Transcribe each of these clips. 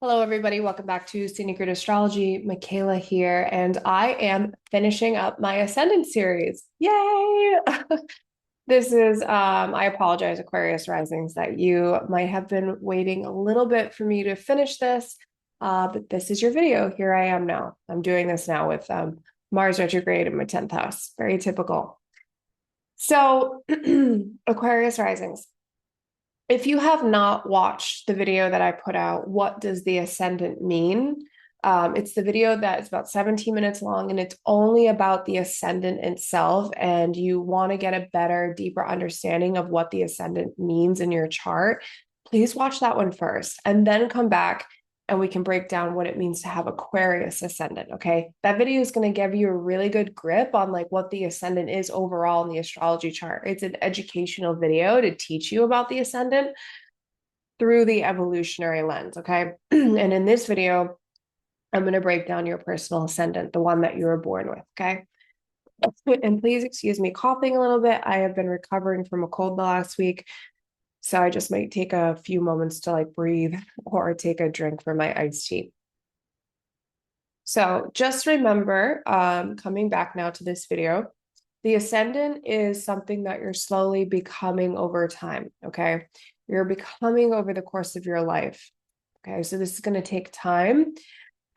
Hello, everybody. Welcome back to Secret Astrology. Makayla here, and I am finishing up my Ascendant series. Yay! This is, I apologize, Aquarius Risings, that you might have been waiting a little bit for me to finish this, but this is your video. Here I am now. I'm doing this now with Mars retrograde in my 10th house. Very typical. So, Aquarius Risings. If you have not watched the video that I put out, what does the ascendant mean? It's the video that is about 17 minutes long and it's only about the ascendant itself. And you want to get a better, deeper understanding of what the ascendant means in your chart. Please watch that one first and then come back and we can break down what it means to have Aquarius ascendant. Okay. That video is going to give you a really good grip on like what the ascendant is overall in the astrology chart. It's an educational video to teach you about the ascendant through the evolutionary lens. Okay. And in this video, I'm going to break down your personal ascendant, the one that you were born with. Okay. And please excuse me coughing a little bit. I have been recovering from a cold the last week. So I just might take a few moments to like breathe or take a drink for my iced tea. So just remember, coming back now to this video, the ascendant is something that you're slowly becoming over time. Okay. You're becoming over the course of your life. Okay. So this is going to take time.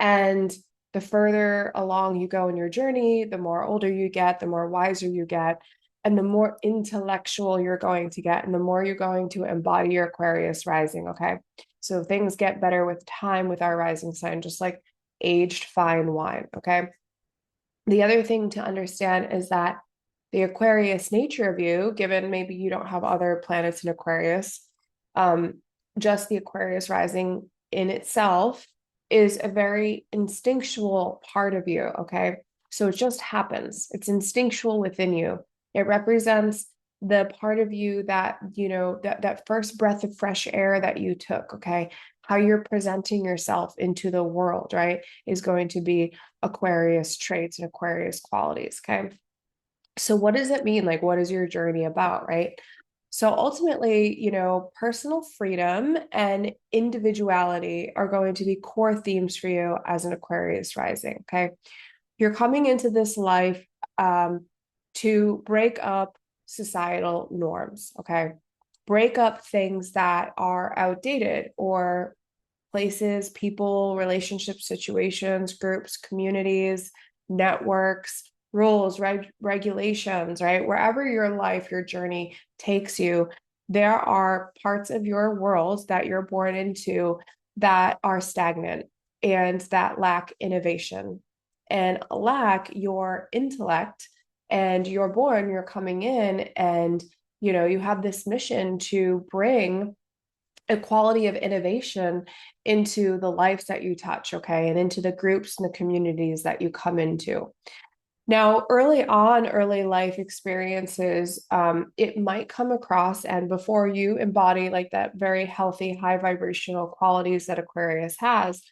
And the further along you go in your journey, the more older you get, the more wiser you get, and the more intellectual you're going to get, and the more you're going to embody your Aquarius rising. Okay. So things get better with time with our rising sign, just like aged fine wine. Okay. The other thing to understand is that the Aquarius nature of you, given maybe you don't have other planets in Aquarius, um, just the Aquarius rising in itself is a very instinctual part of you. Okay. So it just happens, it's instinctual within you. It represents the part of you that, that first breath of fresh air that you took. Okay. How you're presenting yourself into the world, right, is going to be Aquarius traits and Aquarius qualities. Okay. So what does it mean? Like, what is your journey about, right? So ultimately, personal freedom and individuality are going to be core themes for you as an Aquarius rising. Okay. You're coming into this life to break up societal norms. Okay. Break up things that are outdated or places, people, relationships, situations, groups, communities, networks, rules, regulations, right? Wherever your life, your journey takes you, there are parts of your world that you're born into that are stagnant and that lack innovation and lack your intellect. And you're coming in and, you have this mission to bring a quality of innovation into the lives that you touch, okay, and into the groups and the communities that you come into. Now, early on, early life experiences, it might come across, and before you embody like that very healthy, high vibrational qualities that Aquarius has,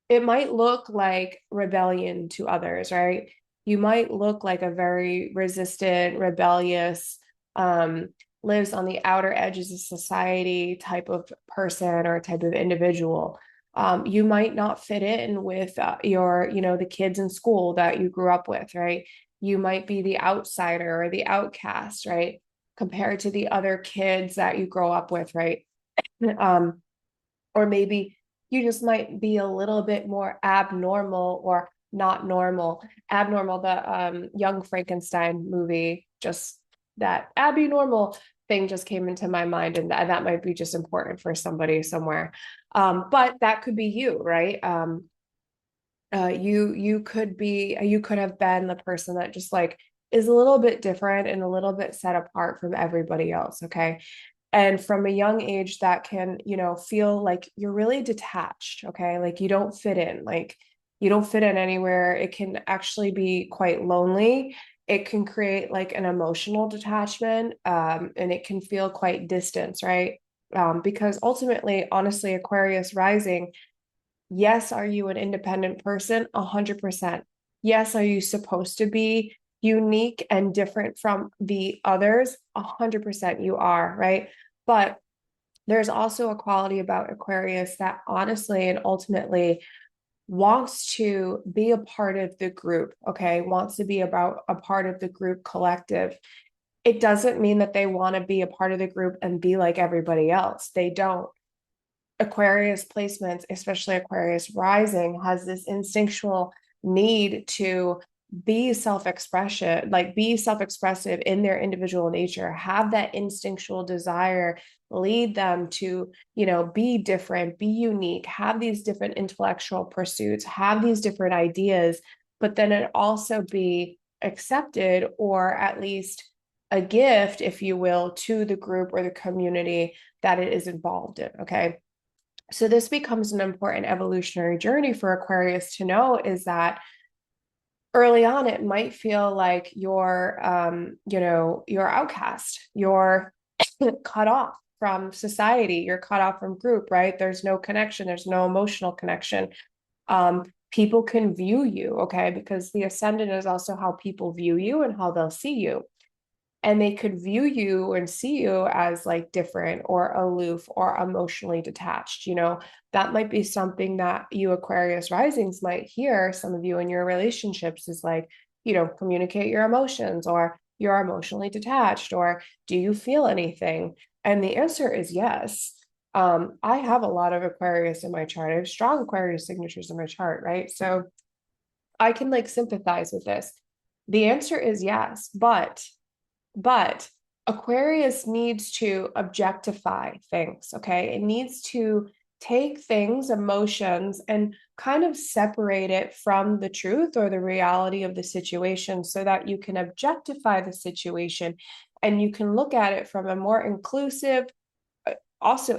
it might look like rebellion to others, right? You might look like a very resistant, rebellious, um, lives on the outer edges of society type of person or type of individual. You might not fit in with the kids in school that you grew up with, right? You might be the outsider or the outcast, right? Compared to the other kids that you grow up with, right? Um, or maybe you just might be a little bit more abnormal or not normal. Abnormal, the young Frankenstein movie, just that Abby normal thing just came into my mind, and that might be just important for somebody somewhere. But that could be you, right? You could have been the person that just like is a little bit different and a little bit set apart from everybody else. Okay. And from a young age, that can, feel like you're really detached. Okay. Like you don't fit in anywhere. It can actually be quite lonely. It can create like an emotional detachment, and it can feel quite distant, right? Because ultimately, honestly, Aquarius rising, yes, are you an independent person? 100%. Yes, are you supposed to be unique and different from the others? 100% you are, right? But There's also a quality about Aquarius that honestly and ultimately wants to be a part of the group, okay? Wants to be about a part of the group collective. It doesn't mean that they want to be a part of the group and be like everybody else. They don't. Aquarius placements, especially Aquarius rising, has this instinctual need to be self-expression, like be self-expressive in their individual nature, have that instinctual desire lead them to, be different, be unique, have these different intellectual pursuits, have these different ideas, but then it also be accepted, or at least a gift, if you will, to the group or the community that it is involved in. Okay. So this becomes an important evolutionary journey for Aquarius to know, is that early on it might feel like you're outcast, you're cut off from society, you're cut off from group, right? There's no connection, there's no emotional connection. People can view you, okay, because the ascendant is also how people view you and how they'll see you, and they could view you and see you as like different or aloof or emotionally detached. That might be something that you Aquarius risings might hear, some of you in your relationships, is like, communicate your emotions, or you're emotionally detached, or do you feel anything? And the answer is yes. I have a lot of Aquarius in my chart. I have strong Aquarius signatures in my chart, right? So I can like sympathize with this. The answer is yes, but Aquarius needs to objectify things, okay? It needs to take things, emotions, and kind of separate it from the truth or the reality of the situation, so that you can objectify the situation and you can look at it from a more inclusive, but also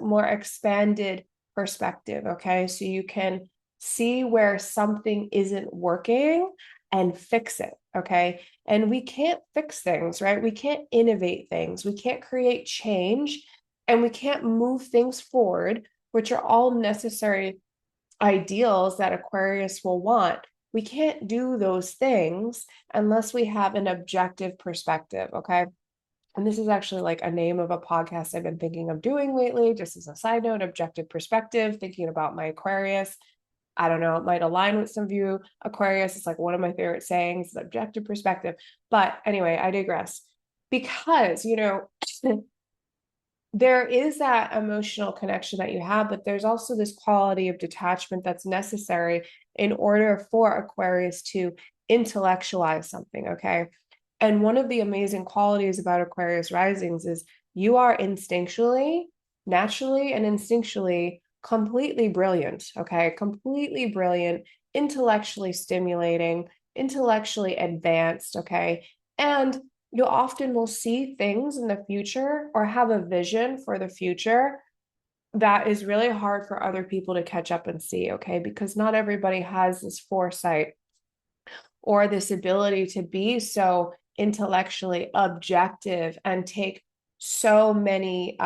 more expanded perspective, okay? So you can see where something isn't working and fix it, okay? And we can't fix things, right? We can't innovate things. We can't create change, and we can't move things forward, which are all necessary ideals that Aquarius will want. We can't do those things unless we have an objective perspective, okay? And this is actually like a name of a podcast I've been thinking of doing lately, just as a side note, objective perspective, thinking about my Aquarius. I don't know, it might align with some of you Aquarius. It's like one of my favorite sayings, objective perspective. But anyway, I digress. Because, there is that emotional connection that you have, but there's also this quality of detachment that's necessary in order for Aquarius to intellectualize something, okay? And one of the amazing qualities about Aquarius risings is you are instinctually, naturally, and instinctually completely brilliant, okay? Completely brilliant, intellectually stimulating, intellectually advanced, okay? And you often will see things in the future or have a vision for the future that is really hard for other people to catch up and see, okay? Because not everybody has this foresight or this ability to be so intellectually objective and take so many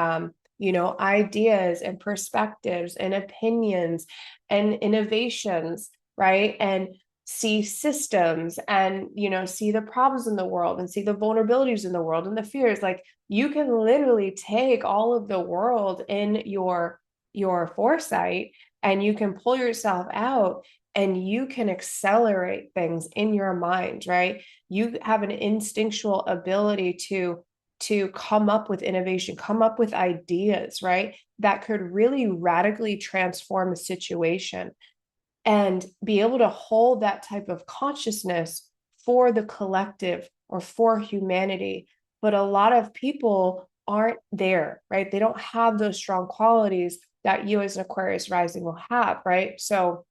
ideas and perspectives and opinions and innovations, right? And see systems and see the problems in the world and see the vulnerabilities in the world and the fears. Like, you can literally take all of the world in your foresight, and you can pull yourself out, and you can accelerate things in your mind, right? You have an instinctual ability to come up with innovation, come up with ideas, right? That could really radically transform a situation, and be able to hold that type of consciousness for the collective or for humanity. But a lot of people aren't there, right? They don't have those strong qualities that you as an Aquarius rising will have, right? So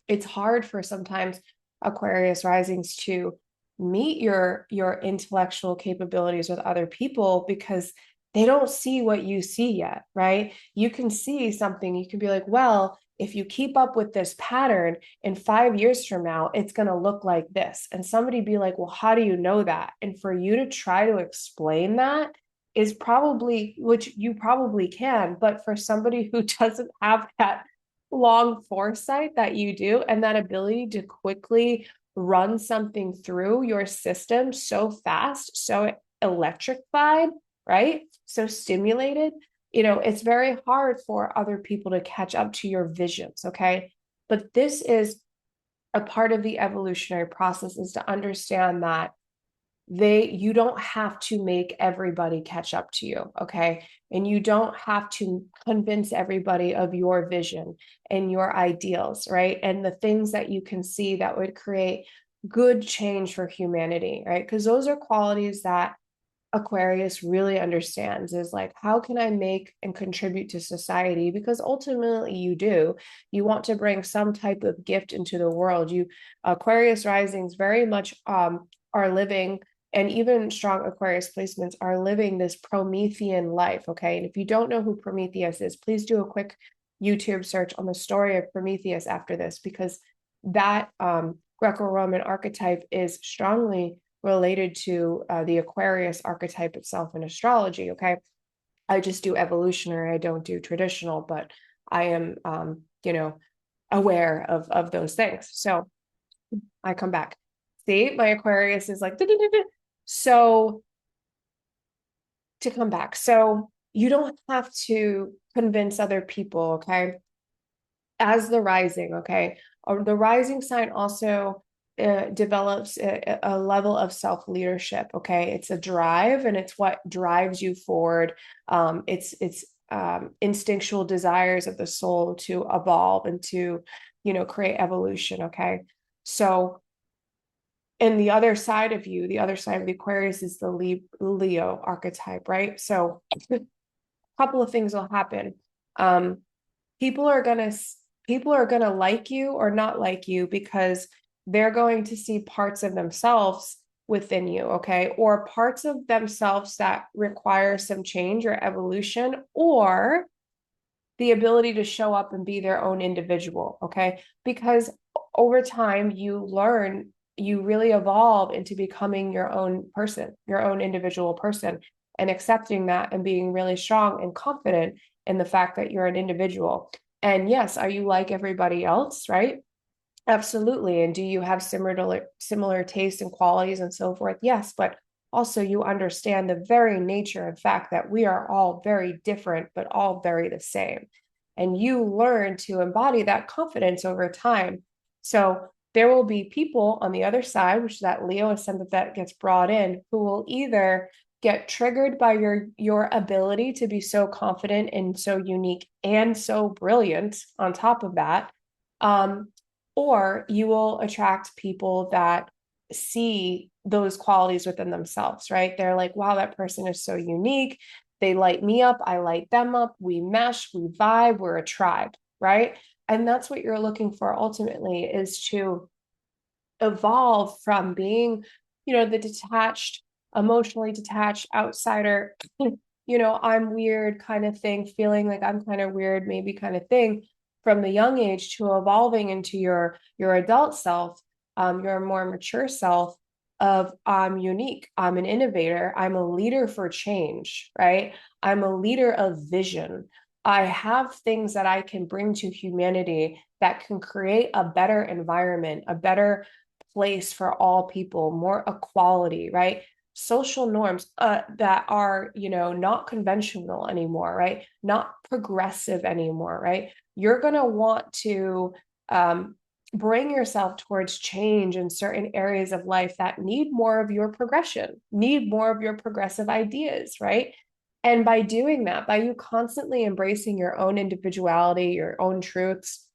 it's hard for sometimes Aquarius risings to meet your intellectual capabilities with other people, because they don't see what you see yet, right? You can see something, you can be like, well, if you keep up with this pattern, in 5 years from now, it's going to look like this. And somebody be like, well, how do you know that? And for you to try to explain that is probably, which you probably can, but for somebody who doesn't have that long foresight that you do, and that ability to quickly run something through your system so fast, so electrified, right? so stimulated, it's very hard for other people to catch up to your visions, okay? But this is a part of the evolutionary process, is to understand that you don't have to make everybody catch up to you, okay? And you don't have to convince everybody of your vision and your ideals, right? And the things that you can see that would create good change for humanity, right? Because those are qualities that Aquarius really understands, is like, how can I make and contribute to society? Because ultimately you want to bring some type of gift into the world. Aquarius risings very much are living, and even strong Aquarius placements are living this Promethean life, okay? And if you don't know who Prometheus is, please do a quick YouTube search on the story of Prometheus after this, because that Greco-Roman archetype is strongly related to the Aquarius archetype itself in astrology, okay? I just do evolutionary, I don't do traditional, but I am, aware of those things. So I come back. See, my Aquarius is like, so to come back. So you don't have to convince other people, okay? As the rising, okay? Or the rising sign also develops a level of self-leadership, okay? It's a drive, and it's what drives you forward. It's instinctual desires of the soul to evolve and to, create evolution, okay? So, and the other side of you, the other side of the Aquarius, is the Leo archetype, right? So a couple of things will happen. People are gonna like you or not like you because they're going to see parts of themselves within you, okay? Or parts of themselves that require some change or evolution, or the ability to show up and be their own individual, okay? Because over time you really evolve into becoming your own person, your own individual person, and accepting that and being really strong and confident in the fact that you're an individual. And yes, are you like everybody else, right? Absolutely. And do you have similar tastes and qualities and so forth? Yes, but also you understand the very nature and fact that we are all very different, but all very the same. And you learn to embody that confidence over time. So there will be people on the other side, which is that Leo ascendant that gets brought in, who will either get triggered by your ability to be so confident and so unique and so brilliant on top of that. Or you will attract people that see those qualities within themselves, right? They're like, wow, that person is so unique. They light me up. I light them up. We mesh, we vibe, we're a tribe, right? And that's what you're looking for ultimately, is to evolve from being, the detached, emotionally detached outsider, I'm weird kind of thing, feeling like I'm kind of weird, maybe kind of thing, from the young age, to evolving into your adult self, your more mature self of, I'm unique, I'm an innovator, I'm a leader for change, right? I'm a leader of vision. I have things that I can bring to humanity that can create a better environment, a better place for all people, more equality, right? Social norms that are, not conventional anymore, right? Not progressive anymore, right? You're going to want to bring yourself towards change in certain areas of life that need more of your progression, need more of your progressive ideas, right? And by doing that, by you constantly embracing your own individuality, your own truths,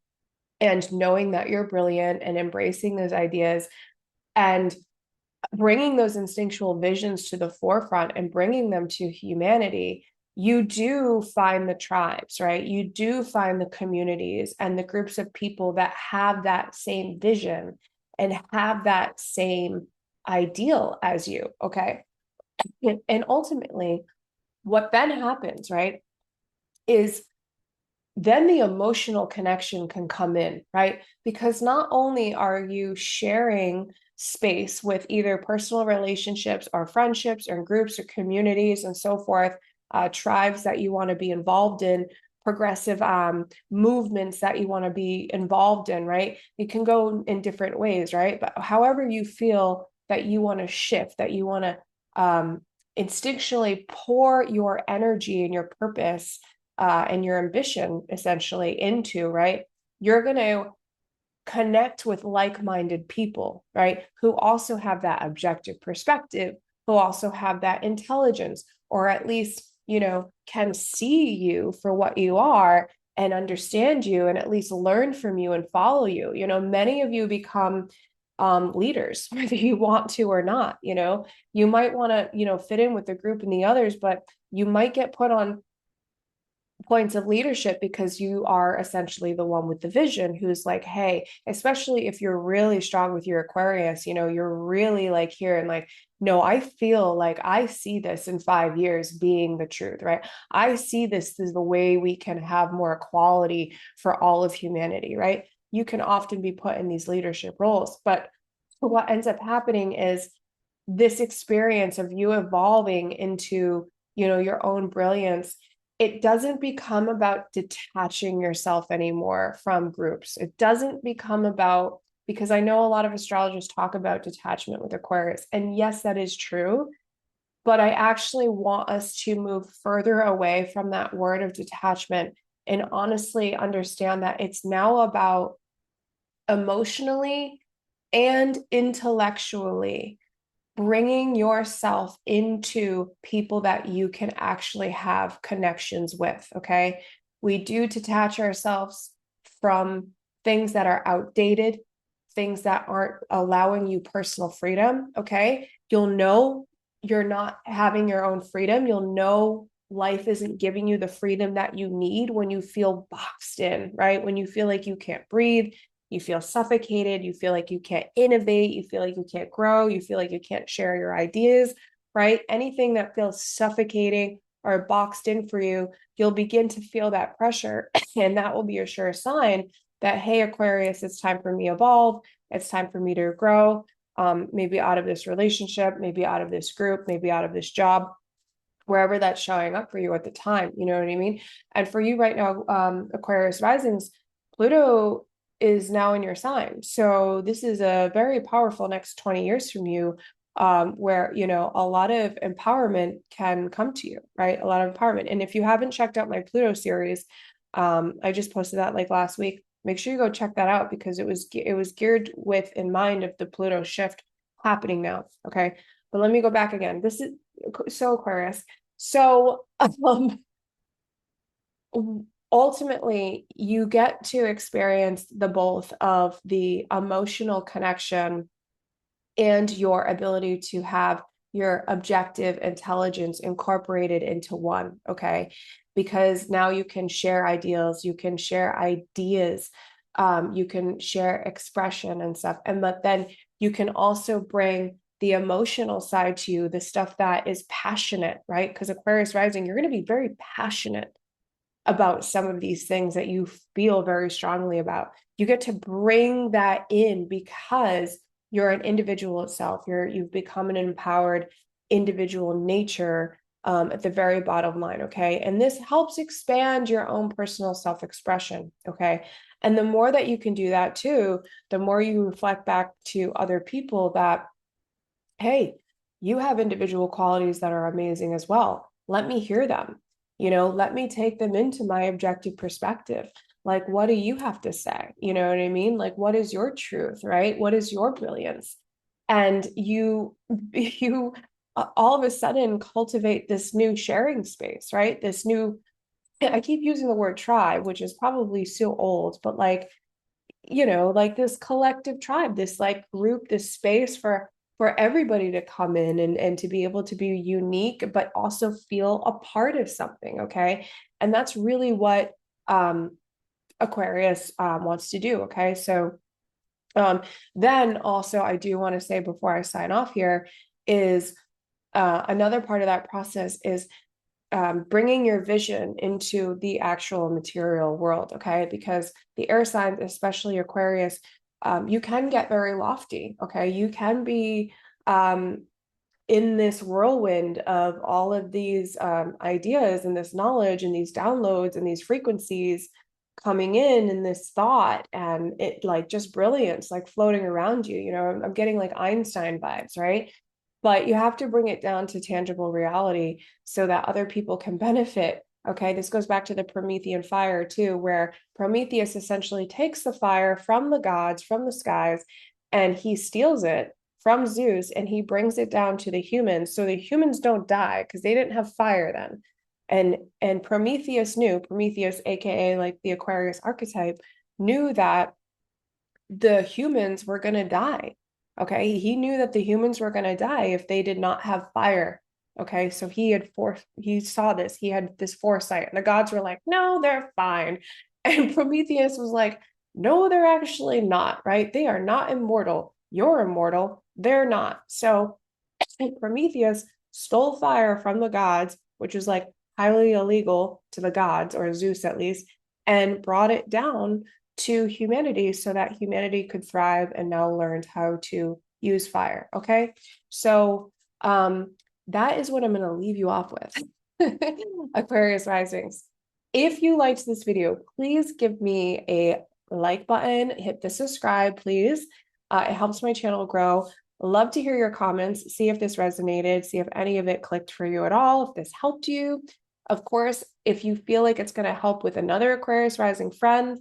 and knowing that you're brilliant and embracing those ideas and bringing those instinctual visions to the forefront and bringing them to humanity, you do find the tribes, right? You do find the communities and the groups of people that have that same vision and have that same ideal as you, okay? And ultimately, what then happens, right, is then the emotional connection can come in, right? Because not only are you sharing space with either personal relationships or friendships or groups or communities and so forth, tribes that you want to be involved in, progressive movements that you want to be involved in, right? It can go in different ways, right? But however you feel that you want to shift, that you want to instinctually pour your energy and your purpose and your ambition essentially into, right? You're going to connect with like-minded people, right? Who also have that objective perspective, who also have that intelligence, or at least, can see you for what you are and understand you and at least learn from you and follow you. Many of you become leaders, whether you want to or not. You might want to, fit in with the group and the others, but you might get put on points of leadership because you are essentially the one with the vision who's like, hey, especially if you're really strong with your Aquarius, you're really like here and like, no, I feel like I see this in 5 years being the truth, right? I see this as the way we can have more equality for all of humanity, right? You can often be put in these leadership roles, but what ends up happening is this experience of you evolving into, your own brilliance. It doesn't become about detaching yourself anymore from groups. It doesn't become about, because I know a lot of astrologers talk about detachment with Aquarius, and yes, that is true. But I actually want us to move further away from that word of detachment and honestly understand that it's now about emotionally and intellectually bringing yourself into people that you can actually have connections with. Okay. We do detach ourselves from things that are outdated, things that aren't allowing you personal freedom. Okay. You'll know you're not having your own freedom. You'll know life isn't giving you the freedom that you need when you feel boxed in, right? When you feel like you can't breathe, you feel suffocated, you feel like you can't innovate, you feel like you can't grow, you feel like you can't share your ideas, right? Anything that feels suffocating or boxed in for you, you'll begin to feel that pressure. And that will be a sure sign that, hey, Aquarius, it's time for me to evolve. It's time for me to grow, maybe out of this relationship, maybe out of this group, maybe out of this job, wherever that's showing up for you at the time. You know what I mean? And for you right now, Aquarius Risings, Pluto is now in your sign. So this is a very powerful next 20 years from you, where, a lot of empowerment can come to you, right? A lot of empowerment. And if you haven't checked out my Pluto series, I just posted that like last week. Make sure you go check that out because it was geared with in mind of the Pluto shift happening now. Okay. But let me go back again. This is so Aquarius. So ultimately, you get to experience the both of the emotional connection and your ability to have your objective intelligence incorporated into one, okay? Because now you can share ideals, you can share ideas, you can share expression and stuff. But then you can also bring the emotional side to you, the stuff that is passionate, right? Because Aquarius Rising, you're going to be very passionate about some of these things that you feel very strongly about. You get to bring that in because you're an individual itself. You've become an empowered individual nature, at the very bottom line. Okay. And this helps expand your own personal self-expression. Okay. And the more that you can do that too, the more you reflect back to other people that, hey, you have individual qualities that are amazing as well. Let me hear them. Let me take them into my objective perspective. Like, what do you have to say? You know what I mean? Like, what is your truth, right? What is your brilliance? And you all of a sudden cultivate this new sharing space, right? This new, I keep using the word tribe, which is probably so old, but like, like this collective tribe, this like group, this space for everybody to come in and to be able to be unique, but also feel a part of something. Okay. And that's really what Aquarius wants to do. Okay. So then also I do want to say before I sign off here is another part of that process is bringing your vision into the actual material world, okay? Because the air signs, especially Aquarius, you can get very lofty, okay? You can be in this whirlwind of all of these ideas and this knowledge and these downloads and these frequencies coming in and this thought and it like just brilliance like floating around you. I'm getting like Einstein vibes, right? but you have to bring it down to tangible reality so that other people can benefit. Okay, this goes back to the Promethean fire too, where Prometheus essentially takes the fire from the gods, from the skies, and he steals it from Zeus and he brings it down to the humans so the humans don't die because they didn't have fire then. And Prometheus knew, Prometheus, aka like the Aquarius archetype, knew that the humans were going to die. Okay. He knew that the humans were going to die if they did not have fire. Okay. So he saw this, he had this foresight, and the gods were like, no, they're fine. And Prometheus was like, no, they're actually not, right? They are not immortal. You're immortal. They're not. So Prometheus stole fire from the gods, which was like highly illegal to the gods, or Zeus at least, and brought it down to humanity so that humanity could thrive and now learned how to use fire. Okay. So that is what I'm going to leave you off with. Aquarius Risings. If you liked this video, please give me a like button, hit the subscribe, please. It helps my channel grow. Love to hear your comments, see if this resonated, see if any of it clicked for you at all, if this helped you. Of course, if you feel like it's going to help with another Aquarius Rising friend,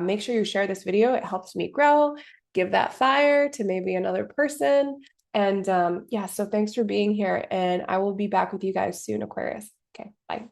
make sure you share this video. It helps me grow. Give that fire to maybe another person. And yeah, so thanks for being here. And I will be back with you guys soon, Aquarius. Okay, bye.